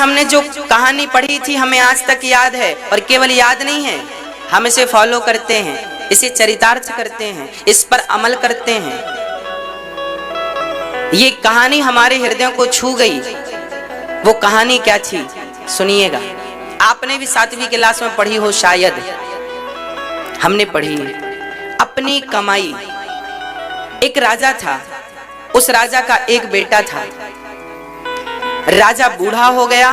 हमने जो कहानी पढ़ी थी हमें आज तक याद है, और केवल याद नहीं है, हम इसे फॉलो करते हैं, इसे चरितार्थ करते हैं, इस पर अमल करते हैं। ये कहानी हमारे हृदयों को छू गई। वो कहानी क्या थी सुनिएगा। आपने भी 7वीं क्लास में पढ़ी हो शायद, हमने पढ़ी। अपनी कमाई। एक राजा था, उस राजा का एक बेटा था। राजा बूढ़ा हो गया।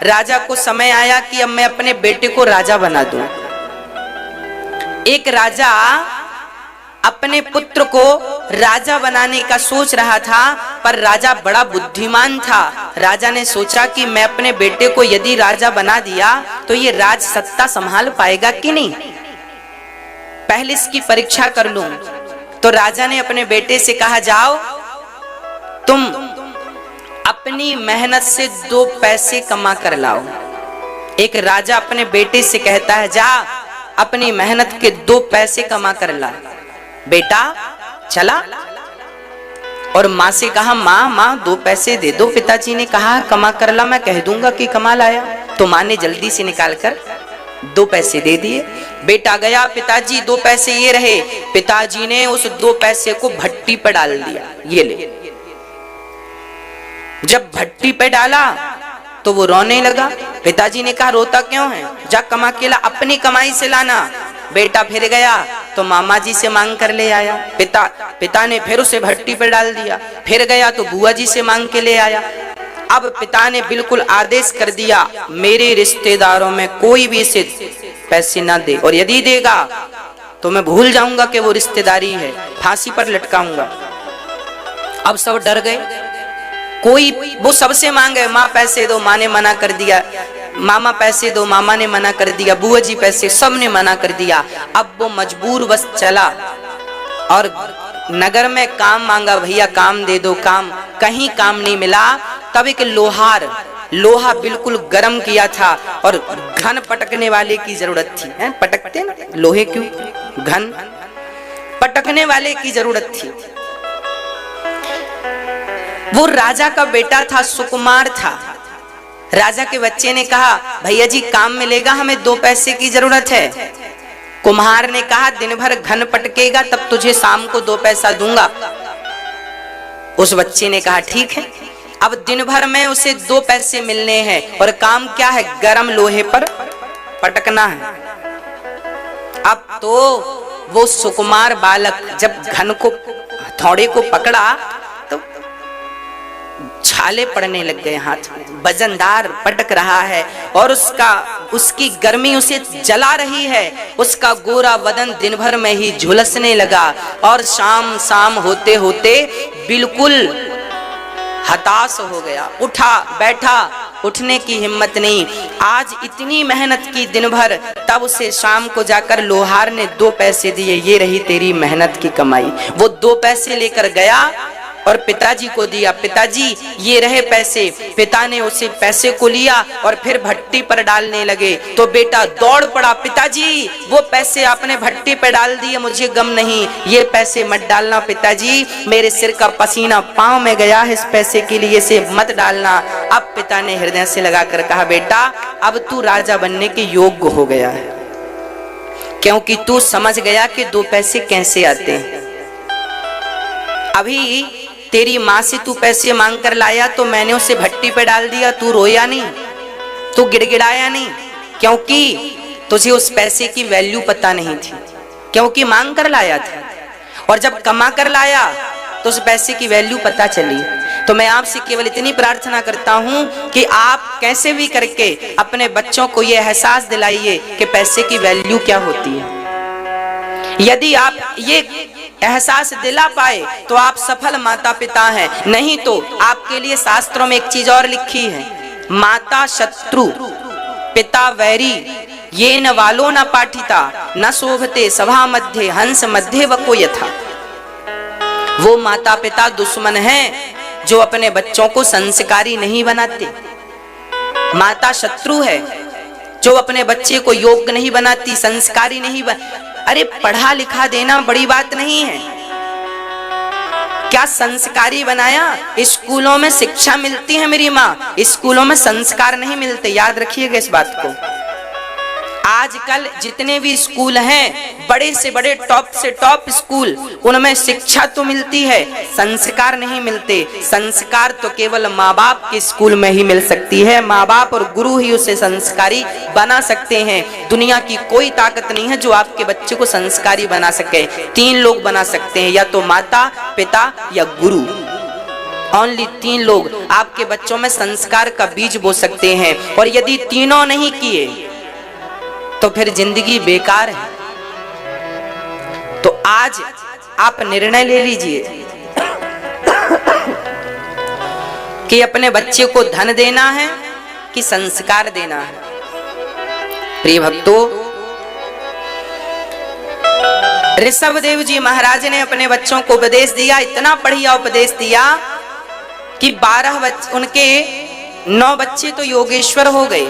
राजा को समय आया कि अब मैं अपने बेटे को राजा बना दूं। एक राजा अपने पुत्र को राजा बनाने का सोच रहा था, पर राजा बड़ा बुद्धिमान था। राजा ने सोचा कि मैं अपने बेटे को यदि राजा बना दिया तो ये राज सत्ता संभाल पाएगा कि नहीं, पहले इसकी परीक्षा कर लूं। तो राजा ने अपने बेटे से कहा, जाओ तुम अपनी मेहनत से 2 पैसे कमा कर लाओ। एक राजा अपने बेटे से कहता है, जा अपनी मेहनत के 2 पैसे कमा कर ला। बेटा चला और माँ से कहा, माँ 2 पैसे दे दो। पिताजी ने कहा, कमा कर ला, मैं कह दूंगा कि कमा लाया। तो माँ ने जल्दी से निकाल कर 2 पैसे दे दिए। बेटा गया, पिताजी 2 पैसे ये रहे। पिताजी ने उस 2 पैसे को भट्टी पर डाल दिया, ये ले। जब भट्टी पे डाला तो वो रोने लगा। पिताजी ने कहा, रोता क्यों है, जा कमा के ला, अपनी कमाई से लाना। बेटा फिर गया तो मामा जी से मांग कर ले आया। पिता ने फिर उसे भट्टी पे डाल दिया। फिर गया तो बुआ जी से मांग के ले आया। अब पिता ने बिल्कुल आदेश कर दिया, मेरे रिश्तेदारों में कोई भी इसे पैसे ना दे, और यदि देगा तो मैं भूल जाऊंगा कि वो रिश्तेदारी है, फांसी पर लटकाऊंगा। अब सब डर गए। कोई वो सबसे मांगे, माँ पैसे दो, माँ ने मना कर दिया। मामा पैसे दो, मामा ने मना कर दिया। बुआ जी पैसे, सब ने मना कर दिया। अब वो मजबूर बस चला और नगर में काम मांगा, भैया काम दे दो, काम। कहीं काम नहीं मिला। तब एक लोहा बिल्कुल गर्म किया था और घन पटकने वाले की जरूरत थी। हैं, पटकते ना लोहे, क्यों घन पटकने वाले की जरूरत थी। वो राजा का बेटा था, सुकुमार था। राजा के बच्चे ने कहा, भैया जी काम मिलेगा, हमें 2 पैसे की जरूरत है। कुम्हार ने कहा, दिन भर घन पटकेगा तब तुझे शाम को 2 पैसा दूंगा। उस बच्चे ने कहा, ठीक है। अब दिन भर में उसे 2 पैसे मिलने हैं, और काम क्या है, गरम लोहे पर पटकना है। अब तो वो सुकुमार बालक जब घन को, हथौड़े को पकड़ा तो छाले पड़ने लग गए हाथ में। वजनदार पटक रहा है और उसकी गर्मी उसे जला रही है। उसका गोरा बदन दिन भर में ही झुलसने लगा और शाम होते होते बिल्कुल हताश हो गया। उठा बैठा, उठने की हिम्मत नहीं। आज इतनी मेहनत की दिन भर, तब उसे शाम को जाकर लोहार ने 2 पैसे दिए, ये रही तेरी मेहनत की कमाई। वो 2 पैसे लेकर गया और पिताजी को दिया, पिताजी ये रहे पैसे। पिता ने उसे पैसे को लिया और फिर भट्टी पर डालने लगे। तो बेटा दौड़ पड़ा, पिताजी वो पैसे आपने भट्टी पर डाल दिए, मुझे गम नहीं, ये पैसे मत डालना पिताजी, मेरे सिर का पसीना पांव में गया है, इस पैसे के लिए इसे मत डालना। अब पिता ने हृदय से लगाकर कहा, बेटा अब तू राजा बनने के योग्य हो गया है, क्योंकि तू समझ गया कि 2 पैसे कैसे आते हैं। अभी तेरी माँ से तू पैसे मांग कर लाया तो मैंने उसे भट्टी पे डाल दिया, तू रोया नहीं, तू गिड़गिड़ाया नहीं, क्योंकि तुझे उस पैसे की वैल्यू पता नहीं थी, क्योंकि मांग कर लाया था। और जब कमा कर लाया तो उस पैसे की वैल्यू पता चली। तो मैं आपसे केवल इतनी प्रार्थना करता हूं कि आप कैसे भी करके अपने बच्चों को यह एहसास दिलाइए कि पैसे की वैल्यू क्या होती है। यदि आप ये एहसास दिला पाए तो आप सफल माता पिता हैं। नहीं तो आपके लिए शास्त्रों में एक चीज और लिखी है, माता शत्रु पिता वैरी, ये न वालो न पाठिता न शोभते सभा मध्य हंस मध्य वको यथा। वो माता पिता दुश्मन हैं जो अपने बच्चों को संस्कारी नहीं बनाते। माता शत्रु है जो अपने बच्चे को योग्य नहीं बनाती, संस्कारी नहीं अरे पढ़ा लिखा देना बड़ी बात नहीं है। क्या संस्कारी बनाया? स्कूलों में शिक्षा मिलती है मेरी माँ, स्कूलों में संस्कार नहीं मिलते। याद रखिएगा इस बात को। आजकल जितने भी स्कूल हैं, बड़े से बड़े टॉप से टॉप स्कूल, उनमें शिक्षा तो मिलती है, संस्कार नहीं मिलते। संस्कार तो केवल माँ बाप के स्कूल में ही मिल सकती है। माँ बाप और गुरु ही उसे संस्कारी बना सकते हैं। दुनिया की कोई ताकत नहीं है जो आपके बच्चे को संस्कारी बना सके। 3 लोग बना सकते हैं, या तो माता, पिता या गुरु। ओनली 3 लोग आपके बच्चों में संस्कार का बीज बो सकते हैं। और यदि तीनों नहीं किए तो फिर जिंदगी बेकार है। तो आज आप निर्णय ले लीजिए कि अपने बच्चे को धन देना है कि संस्कार देना है। प्रिय भक्तों, ऋषभदेव जी महाराज ने अपने बच्चों को उपदेश दिया, इतना बढ़िया उपदेश दिया कि 12 उनके 9 बच्चे तो योगेश्वर हो गए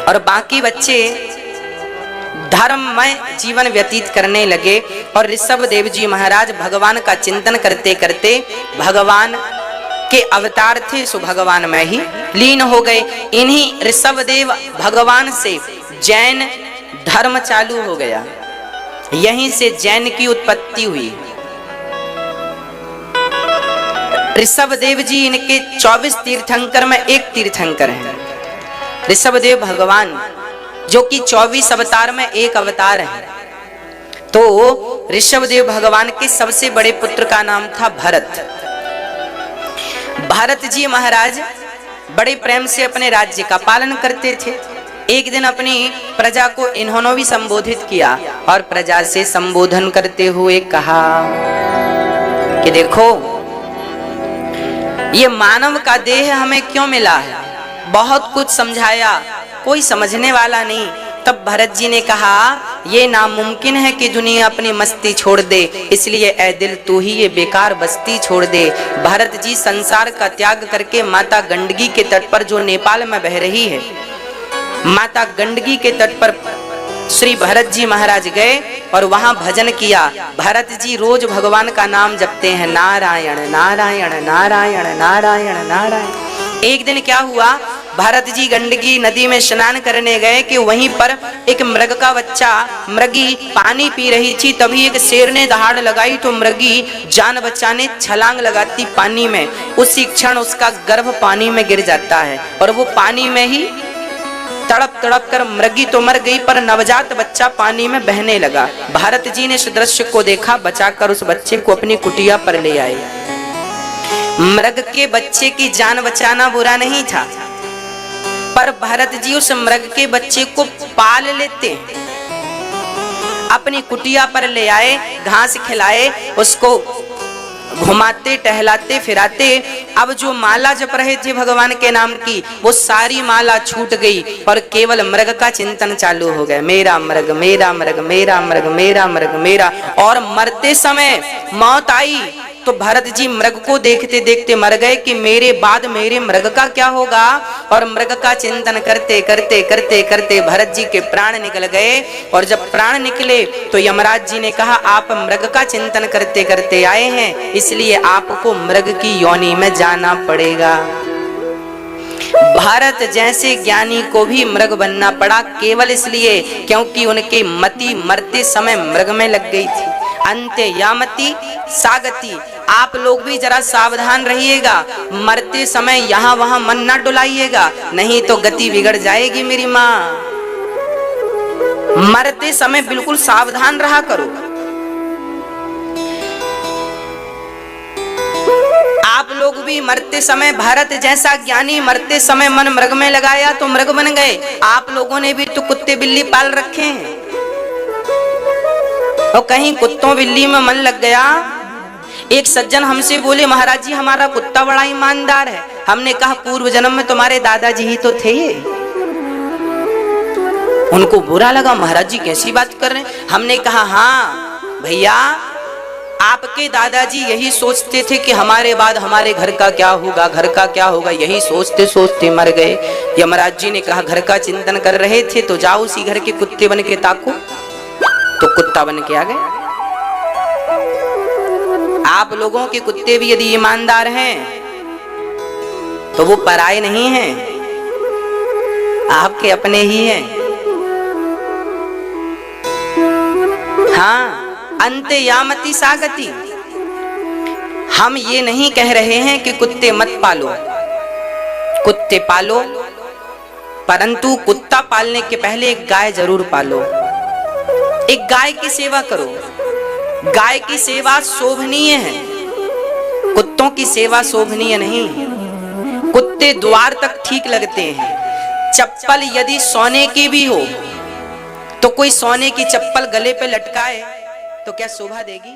और बाकी बच्चे धर्ममय जीवन व्यतीत करने लगे। और ऋषभदेव जी महाराज भगवान का चिंतन करते करते भगवान के अवतार थे, सो भगवान में ही लीन हो गए। इन्हीं ऋषभदेव भगवान से जैन धर्म चालू हो गया, यहीं से जैन की उत्पत्ति हुई। ऋषभदेव जी इनके 24 तीर्थंकर में एक तीर्थंकर हैं। ऋषभदेव भगवान जो कि 24 अवतार में एक अवतार है। तो ऋषभदेव भगवान के सबसे बड़े पुत्र का नाम था भरत। भरत जी महाराज बड़े प्रेम से अपने राज्य का पालन करते थे। एक दिन अपनी प्रजा को इन्होंने भी संबोधित किया और प्रजा से संबोधन करते हुए कहा कि देखो, ये मानव का देह हमें क्यों मिला है? बहुत कुछ समझाया, कोई समझने वाला नहीं। तब भरत जी ने कहा, ये नामुमकिन है कि दुनिया अपनी मस्ती छोड़ दे, इसलिए ऐ दिल तू ही ये बेकार बस्ती छोड़ दे। भरत जी संसार का त्याग करके माता गंडकी के तट पर, जो नेपाल में बह रही है, माता गंडकी के तट पर श्री भरत जी महाराज गए और वहां भजन किया। भरत जी रोज भगवान का नाम जपते हैं, नारायण नारायण नारायण नारायण नारायण। एक दिन क्या हुआ, भरत जी गंडकी नदी में स्नान करने गए कि वहीं पर एक मृग का बच्चा, मृगी पानी पी रही थी। तभी एक शेर ने दहाड़ लगाई तो मृगी जान बचाने छलांग लगाती पानी में। उसी क्षण उसका गर्भ पानी में गिर जाता है और वो पानी में ही तड़प तड़प कर मृगी तो मर गई, पर नवजात बच्चा पानी में बहने लगा। भरत जी ने इस दृश्य को देखा, बचाकर उस बच्चे को अपनी कुटिया पर ले आए। मृग के बच्चे की जान बचाना बुरा नहीं था, पर भरत जी उस मृग के बच्चे को पाल लेते हैं। अपनी कुटिया पर ले आए, घास खिलाए, उसको घुमाते टहलाते फिराते। अब जो माला जप रहे थे भगवान के नाम की, वो सारी माला छूट गई और केवल मृग का चिंतन चालू हो गया, मेरा मृग मेरा मृग मेरा मृग मेरा मृग मेरा। और मरते समय मौत आई तो भरत जी मृग को देखते देखते मर गए कि मेरे बाद मेरे मृग का क्या होगा। और मृग का चिंतन करते करते करते करते भरत जी के प्राण निकल गए। और जब प्राण निकले तो यमराज जी ने कहा, आप मृग का चिंतन करते करते आए हैं, इसलिए आपको मृग की योनि में जाना पड़ेगा। भारत जैसे ज्ञानी को भी मृग बनना पड़ा, केवल इसलिए क्योंकि उनकी मति मरते समय मृग में लग गई थी। अंत्य यामति सागति। आप लोग भी जरा सावधान रहिएगा, मरते समय यहाँ वहां मन ना डुलाइएगा, नहीं तो गति बिगड़ जाएगी मेरी माँ। मरते समय बिल्कुल सावधान रहा करो। आप लोग भी मरते समय, भारत जैसा ज्ञानी मरते समय मन मृग में लगाया तो मृग बन गए। आप लोगों ने भी तो कुत्ते बिल्ली पाल रखे हैं और कहीं कुत्तों बिल्ली में मन लग गया। एक सज्जन हमसे बोले, महाराज जी हमारा कुत्ता बड़ा ईमानदार है। हमने कहा, पूर्व जन्म में तुम्हारे दादाजी ही तो थे ये। उनको बुरा लगा, महाराज जी कैसी बात कर रहे हैं। हमने कहा, हाँ भैया, आपके दादाजी यही सोचते थे कि हमारे बाद हमारे घर का क्या होगा, घर का क्या होगा, यही सोचते सोचते मर गए। यमराज जी ने कहा, घर का चिंतन कर रहे थे तो जाओ उसी घर के कुत्ते बन के ताको। तो कुत्ता बन के आ गए। आप लोगों के कुत्ते भी यदि ईमानदार हैं तो वो पराये नहीं हैं, आपके अपने ही हैं। हाँ, अंते यामति सागति। हम ये नहीं कह रहे हैं कि कुत्ते मत पालो, कुत्ते पालो, परंतु कुत्ता पालने के पहले एक गाय जरूर पालो। एक गाय की सेवा करो। गाय की सेवा शोभनीय है, कुत्तों की सेवा शोभनीय नहीं। कुत्ते द्वार तक ठीक लगते हैं। चप्पल यदि सोने की भी हो तो कोई सोने की चप्पल गले पे लटकाए तो क्या शोभा देगी?